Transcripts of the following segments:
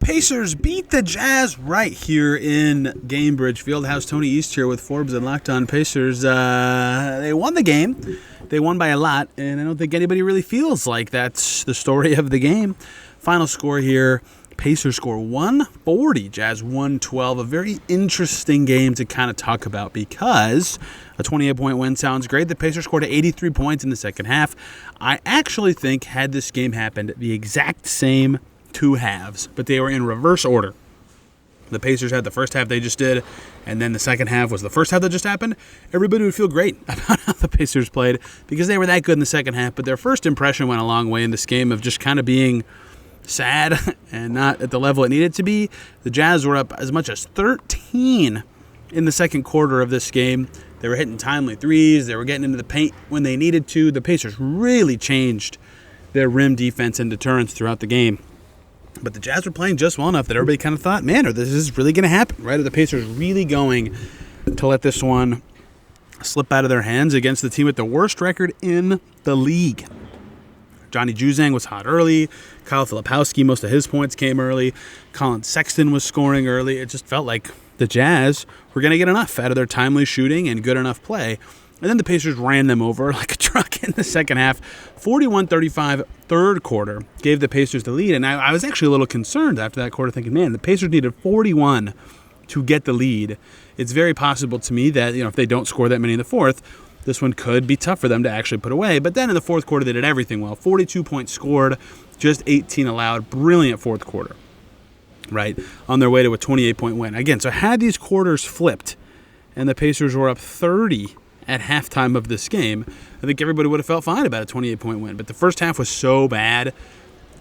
Pacers beat the Jazz right here in Gainbridge Fieldhouse. Tony East here with Forbes and Locked On Pacers. They won the game. They won by a lot, and I don't think anybody really feels like that's the story of the game. Final score here, Pacers score 140, Jazz 112. A very interesting game to kind of talk about because a 28-point win sounds great. The Pacers scored 83 points in the second half. I actually think had this game happened the exact same two halves, but they were in reverse order. The Pacers had the first half they just did, and then the second half was the first half that just happened. Everybody would feel great about how the Pacers played because they were that good in the second half, but their first impression went a long way in this game of just kind of being sad and not at the level it needed to be. The Jazz were up as much as 13 in the second quarter of this game. They were hitting timely threes. They were getting into the paint when they needed to. The Pacers really changed their rim defense and deterrence throughout the game. But the Jazz were playing just well enough that everybody kind of thought, man, this is really going to happen, right? Are the Pacers really going to let this one slip out of their hands against the team with the worst record in the league? Johnny Juzang was hot early. Kyle Filipowski, most of his points came early. Colin Sexton was scoring early. It just felt like the Jazz were going to get enough out of their timely shooting and good enough play. And then the Pacers ran them over like a truck in the second half. 41-35 third quarter gave the Pacers the lead. And I was actually a little concerned after that quarter thinking, man, the Pacers needed 41 to get the lead. It's very possible to me that, if they don't score that many in the fourth, this one could be tough for them to actually put away. But then in the fourth quarter, they did everything well. 42 points scored, just 18 allowed. Brilliant fourth quarter, right? On their way to a 28-point win. Again, so had these quarters flipped and the Pacers were up 30 at halftime of this game, I think everybody would have felt fine about a 28-point win. But the first half was so bad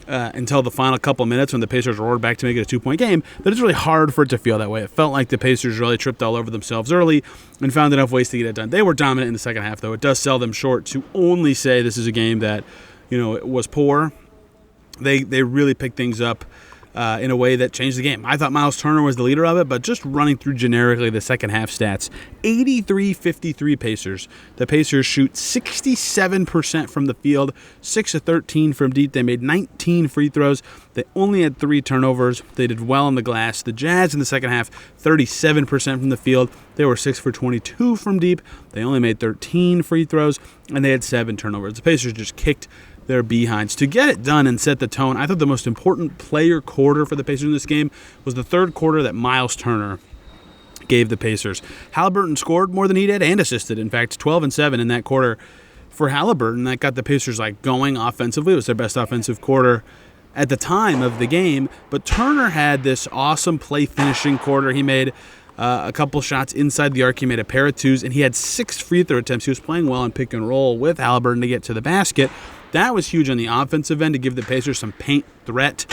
until the final couple minutes when the Pacers roared back to make it a 2-point game that it's really hard for it to feel that way. It felt like the Pacers really tripped all over themselves early and found enough ways to get it done. They were dominant in the second half, though. It does sell them short to only say this is a game that, it was poor. They really picked things up in a way that changed the game. I thought Miles Turner was the leader of it, but just running through generically the second half stats, 83-53 Pacers. The Pacers shoot 67% from the field, 6 of 13 from deep. They made 19 free throws. They only had 3 turnovers. They did well on the glass. The Jazz in the second half, 37% from the field. They were 6 for 22 from deep. They only made 13 free throws, and they had 7 turnovers. The Pacers just kicked their behinds to get it done and set the tone. I thought the most important player quarter for the Pacers in this game was the third quarter that Miles Turner gave the Pacers. Haliburton scored more than he did and assisted. In fact, 12 and 7 in that quarter for Haliburton. That got the Pacers going offensively. It was their best offensive quarter at the time of the game. But Turner had this awesome play finishing quarter. He made a couple shots inside the arc. He made a pair of twos, and he had 6 free throw attempts. He was playing well in pick and roll with Haliburton to get to the basket. That was huge on the offensive end to give the Pacers some paint threat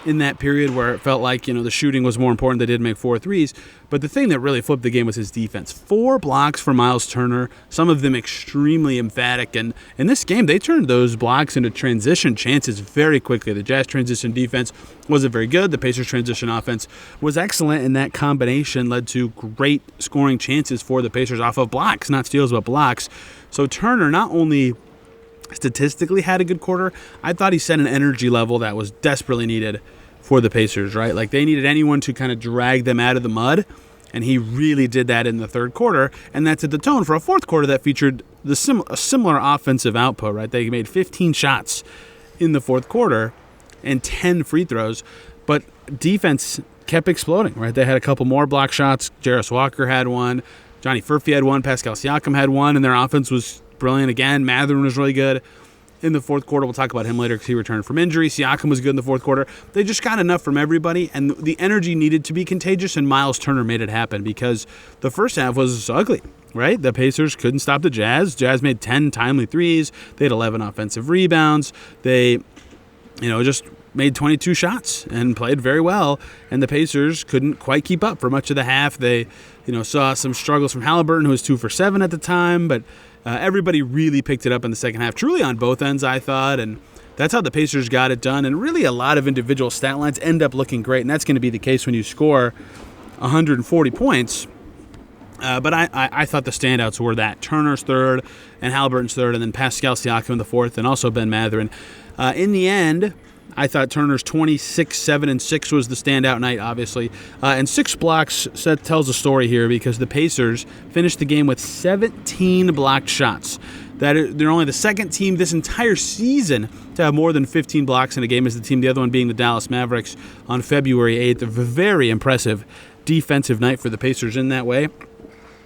in that period where it felt like, the shooting was more important. They did make 4 threes. But the thing that really flipped the game was his defense. 4 blocks for Miles Turner, some of them extremely emphatic. And in this game, they turned those blocks into transition chances very quickly. The Jazz transition defense wasn't very good. The Pacers transition offense was excellent, and that combination led to great scoring chances for the Pacers off of blocks, not steals, but blocks. So Turner not only statistically had a good quarter, I thought he set an energy level that was desperately needed for the Pacers, right? Like they needed anyone to kind of drag them out of the mud, and he really did that in the third quarter, and that set the tone for a fourth quarter that featured a similar offensive output, right? They made 15 shots in the fourth quarter and 10 free throws, but defense kept exploding, right? They had a couple more block shots. Jarris Walker had one. Johnny Furphy had one. Pascal Siakam had one, and their offense was brilliant again. Mathurin was really good in the fourth quarter. We'll talk about him later because he returned from injury. Siakam was good in the fourth quarter. They just got enough from everybody, and the energy needed to be contagious, and Miles Turner made it happen because the first half was ugly, right? The Pacers couldn't stop the Jazz. Jazz made 10 timely threes. They had 11 offensive rebounds. They, just made 22 shots and played very well, and the Pacers couldn't quite keep up for much of the half. They, saw some struggles from Haliburton, who was 2 for 7 at the time, but everybody really picked it up in the second half, truly on both ends, I thought, and that's how the Pacers got it done. And really a lot of individual stat lines end up looking great, and that's going to be the case when you score 140 points. But I thought the standouts were that Turner's third and Haliburton's third, and then Pascal Siakam in the fourth, and also Ben Mathurin. In the end, I thought Turner's 26, 7, and 6 was the standout night, obviously. And 6 blocks tells a story here because the Pacers finished the game with 17 blocked shots. They're only the second team this entire season to have more than 15 blocks in a game as the team, the other one being the Dallas Mavericks on February 8th. A very impressive defensive night for the Pacers in that way.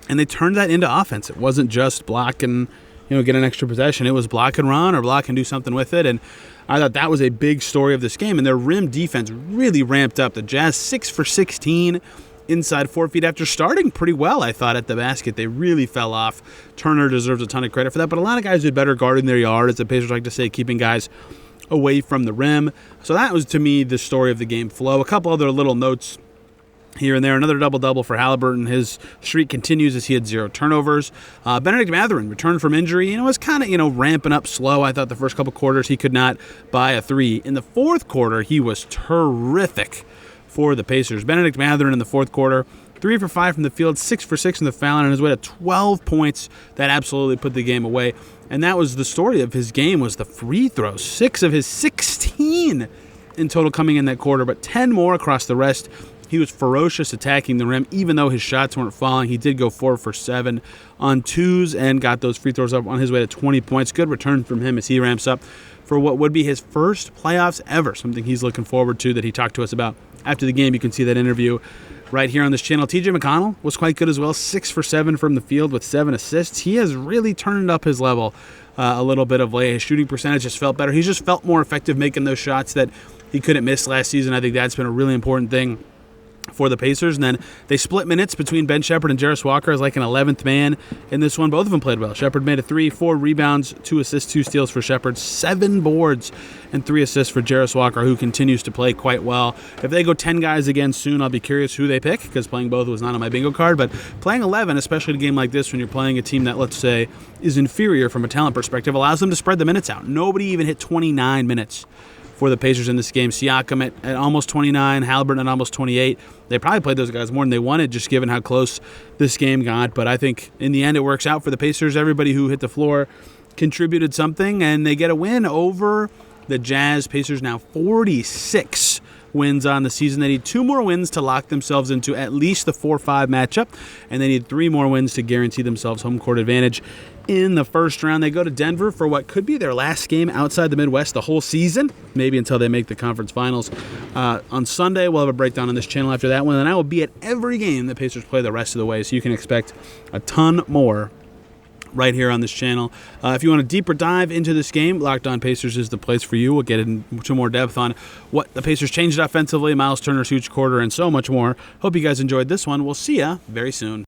And they turned that into offense. It wasn't just block and get an extra possession. It was block and run or block and do something with it. And I thought that was a big story of this game. And their rim defense really ramped up. The Jazz 6 for 16 inside 4 feet after starting pretty well, I thought, at the basket. They really fell off. Turner deserves a ton of credit for that. But a lot of guys did better guarding their yard, as the Pacers like to say, keeping guys away from the rim. So that was, to me, the story of the game flow. A couple other little notes here and there. Another double-double for Haliburton. His streak continues as he had 0 turnovers. Benedict Mathurin returned from injury. Was kind of, ramping up slow. I thought the first couple quarters he could not buy a 3. In the fourth quarter, he was terrific for the Pacers. Benedict Mathurin in the fourth quarter, 3 for 5 from the field, 6 for 6 in the foul, and on his way to 12 points. That absolutely put the game away. And that was the story of his game, was the free throws. 6 of his 16 in total coming in that quarter, but 10 more across the rest. He was ferocious attacking the rim, even though his shots weren't falling. He did go 4 for 7 on 2s and got those free throws up on his way to 20 points. Good return from him as he ramps up for what would be his first playoffs ever, something he's looking forward to that he talked to us about after the game. You can see that interview right here on this channel. TJ McConnell was quite good as well, 6 for 7 from the field with 7 assists. He has really turned up his level a little bit of late. His shooting percentage just felt better. He's just felt more effective making those shots that he couldn't miss last season. I think that's been a really important thing for the Pacers. And then they split minutes between Ben Sheppard and Jarace Walker as like an 11th man in this one. Both of them played well. Sheppard made a 3, 4 rebounds, 2 assists, 2 steals for Sheppard, 7 boards, and 3 assists for Jarace Walker, who continues to play quite well. If they go 10 guys again soon, I'll be curious who they pick, because playing both was not on my bingo card. But playing 11, especially in a game like this when you're playing a team that, let's say, is inferior from a talent perspective, allows them to spread the minutes out. Nobody even hit 29 minutes for the Pacers in this game. Siakam at almost 29, Haliburton at almost 28. They probably played those guys more than they wanted, just given how close this game got. But I think in the end it works out for the Pacers. Everybody who hit the floor contributed something, and they get a win over the Jazz. Pacers now 46 wins on the season. They need 2 more wins to lock themselves into at least the 4-5 matchup, and they need 3 more wins to guarantee themselves home court advantage in the first round. They go to Denver for what could be their last game outside the Midwest the whole season, maybe until they make the conference finals. On Sunday, we'll have a breakdown on this channel after that one, and I will be at every game the Pacers play the rest of the way, so you can expect a ton more right here on this channel. If you want a deeper dive into this game, Locked On Pacers is the place for you. We'll get into more depth on what the Pacers changed offensively, Miles Turner's huge quarter, and so much more. Hope you guys enjoyed this one. We'll see ya very soon.